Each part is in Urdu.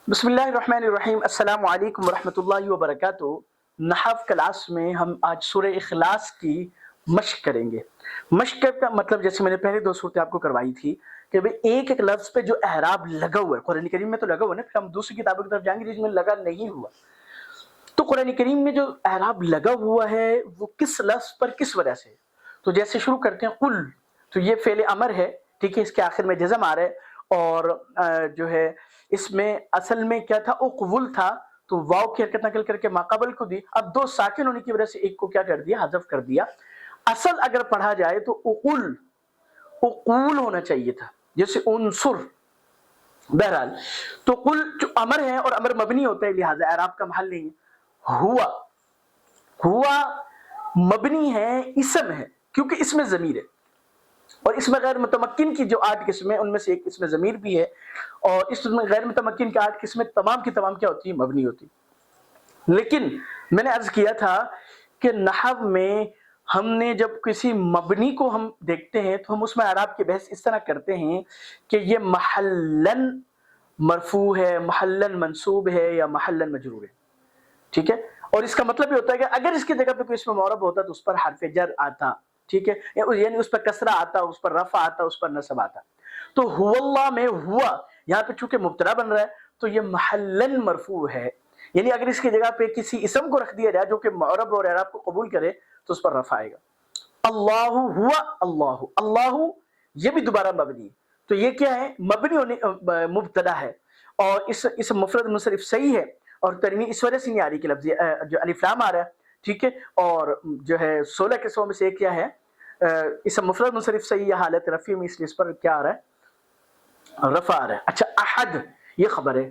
بسم اللہ الرحمن الرحیم، السلام علیکم ورحمۃ اللہ وبرکاتہ۔ نحو کلاس میں ہم آج سورہ اخلاص کی مشق کریں گے۔ مشق کا مطلب جیسے میں نے پہلے دو صورتیں آپ کو کروائی تھی کہ بھئی ایک ایک لفظ پہ جو اعراب لگا ہوا ہے، قرآن کریم میں تو لگا ہوا ہے نا، پھر ہم دوسری کتابوں کی طرف جائیں گے جس میں لگا نہیں ہوا۔ تو قرآن کریم میں جو اعراب لگا ہوا ہے وہ کس لفظ پر کس وجہ سے ہے۔ تو جیسے شروع کرتے ہیں قل، تو یہ فعل امر ہے، ٹھیک ہے، اس کے آخر میں جزم آ رہا ہے، اور جو ہے اس میں اصل میں کیا تھا، اقول تھا، تو واو کی حرکت نقل کر کے ماقبل کو دی، اب دو ساکن ہونے کی وجہ سے ایک کو کیا کر دیا، حذف کر دیا۔ اصل اگر پڑھا جائے تو اقول ہونا چاہیے تھا، جیسے انصر۔ بہرحال تو قل جو امر ہے اور امر مبنی ہوتا ہے، لہذا اعراب کا محل نہیں ہے۔ ہوا مبنی ہے، اسم ہے، کیونکہ اس میں ضمیر ہے، اور اس میں غیر متمکن کی جو 8 قسمیں ان میں سے ایک اس میں ضمیر بھی ہے، اور اس میں غیر متمکن کی 8 قسمیں تمام کی تمام کیا ہوتی ہیں، مبنی ہوتی۔ لیکن میں نے عرض کیا تھا کہ نحو میں ہم نے جب کسی مبنی کو ہم دیکھتے ہیں تو ہم اس میں اعراب کی بحث اس طرح کرتے ہیں کہ یہ محلن مرفوع ہے، محلن منصوب ہے، یا محلن مجرور ہے، ٹھیک ہے۔ اور اس کا مطلب یہ ہوتا ہے کہ اگر اس کی جگہ پہ کوئی اسم معرب ہوتا تو اس پر حرف جر آتا، ٹھیک ہے، یعنی اس پر کسرہ آتا، اس پر رفع آتا، اس پر نصب آتا۔ تو هو اللہ میں ہوا یہاں پہ چونکہ مبتدا بن رہا ہے تو یہ محلن مرفوع ہے، یعنی اگر اس کی جگہ پہ کسی اسم کو رکھ دیا جائے جو کہ معرب اور اعراب کو قبول کرے تو اس پر رفع آئے گا۔ اللہ ہوا، اللہ، اللہ یہ بھی دوبارہ مبنی ہے، تو یہ کیا ہے، مبنی ہونے مبتدا ہے، اور اس مفرد منصرف صحیح ہے، اور تنوین اس وجہ سے نہیں آ رہی کہ لفظ جو الف لام آ رہا ہے، ٹھیک ہے، اور جو ہے 16 قسموں میں سے ایک کیا ہے، اس مفرد منصرف صحیح یا حالت رفیع میں، اس لیے اس پر کیا آ رہا ہے، رفع آ رہا ہے۔ اچھا احد یہ خبر ہے،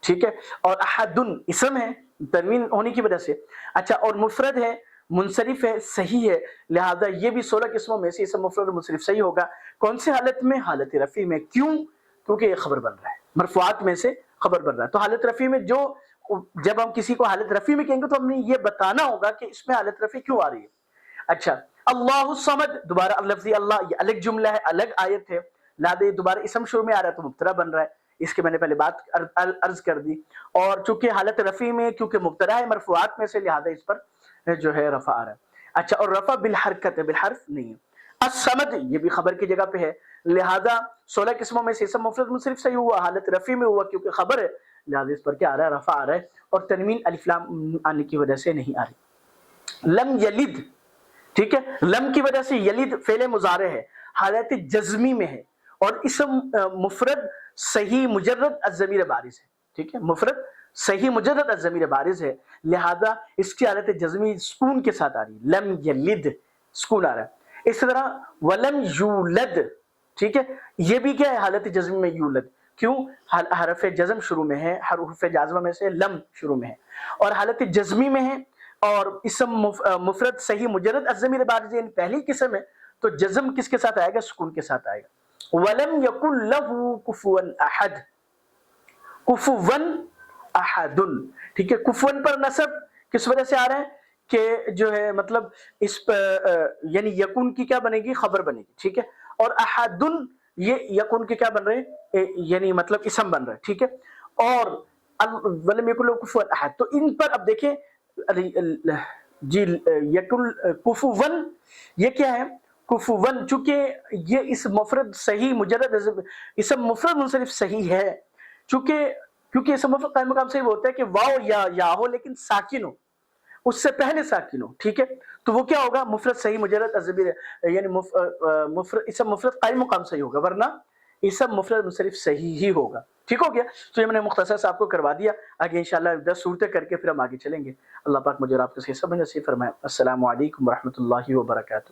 ٹھیک ہے، اور احدن اسم ہے تنوین ہونے کی وجہ سے۔ اچھا اور مفرد ہے، منصرف ہے، صحیح ہے، لہذا یہ بھی 16 قسموں میں سے اسم مفرد منصرف صحیح ہوگا۔ کون سی حالت میں، حالت رفیع میں، کیوں، کیونکہ یہ خبر بن رہا ہے، مرفوعات میں سے خبر بن رہا ہے۔ تو حالت رفیع میں جب ہم کسی کو حالت رفیع میں کہیں گے تو ہم نے یہ بتانا ہوگا کہ اس میں حالت رفیع کیوں آ رہی ہے۔ اچھا اللہ الصمد، دوبارہ لفظ اللہ یہ الگ جملہ ہے، الگ آیت ہے، لہذا یہ دوبارہ اسم شروع میں آ رہا ہے تو مبتدا بن رہا ہے، اس کے میں نے پہلے بات عرض کر دی۔ اور چونکہ حالت رفیع میں کیونکہ مبتدا ہے مرفوعات میں سے، لہذا اس پر جو ہے رفع آ رہا ہے۔ اچھا اور رفع بالحرکت ہے، بالحرف نہیں ہے۔ الصمد یہ بھی خبر کی جگہ پہ ہے، لہذا 16 قسموں میں سے اسم مفرد منصرف صحیح ہوا، حالت رفیع میں ہوا کیونکہ خبر ہے، لہذا اس پر کیا آ رہا ہے، رفع آ رہا ہے، اور تنوین الف لام آنے کی وجہ سے نہیں آ رہی۔ لم یلد، ٹھیک ہے، لم کی وجہ سے یلد فعل مضارع ہے، حالت جزمی میں ہے، اور اسم مفرد صحیح مجرد الضمیر بارز ہے، ٹھیک ہے، مفرد صحیح مجرد الضمیر بارز ہے، لہذا اس کی حالت جزمی سکون کے ساتھ آ رہی ہے، لم یلد سکون آ رہا ہے۔ اس طرح ولم یولد، ٹھیک ہے، یہ بھی کیا ہے، حالت جزمی میں یولد، کیوں، حرف جزم شروع میں ہے، حروف جازمہ میں سے لم شروع میں ہے، اور حالت جزمی میں ہے، اور اسم مفرد صحیح مجرد الضمیر بارز یعنی پہلی قسم ہے، تو جزم کس کے ساتھ آئے گا، سکون کے ساتھ آئے گا۔ ولم یکن لہ کفوا احد، کفوا احد، ٹھیک ہے، کفوا پر نصب کس وجہ سے آ رہا ہے کہ جو ہے مطلب اس یعنی یکن کی کیا بنے گی، خبر بنے گی، ٹھیک ہے، اور احد یہ یکن کے کیا بن رہے ہیں، یعنی مطلب اسم بن رہا ہے، ٹھیک ہے، اور ولم یکن لہ کفوا احد، تو ان پر اب دیکھیں جی یکن کفوا یہ کیا ہے، کفوا چونکہ یہ اس مفرد صحیح مجرد اسم مفرد منصرف صحیح ہے، کیونکہ اسم مفرد قائم مقام صحیح ہوتا ہے کہ واو یا ہو لیکن ساکن ہو، اس سے پہلے ساکن ہو، ٹھیک ہے، تو وہ کیا ہوگا، مفرد صحیح مجرد الضمیر، یعنی اسم مفرد قائم مقام صحیح ہوگا، ورنہ اسم مفرد منصرف صحیح ہی ہوگا، ٹھیک ہو گیا۔ تو یہ میں نے مختصر سے آپ کو کروا دیا، آگے انشاءاللہ 10 صورتیں کر کے پھر ہم آگے چلیں گے۔ اللہ پاک مجھے اور آپ کو صحیح سمجھ نصیب فرمائے۔ السلام علیکم ورحمۃ اللہ وبرکاتہ۔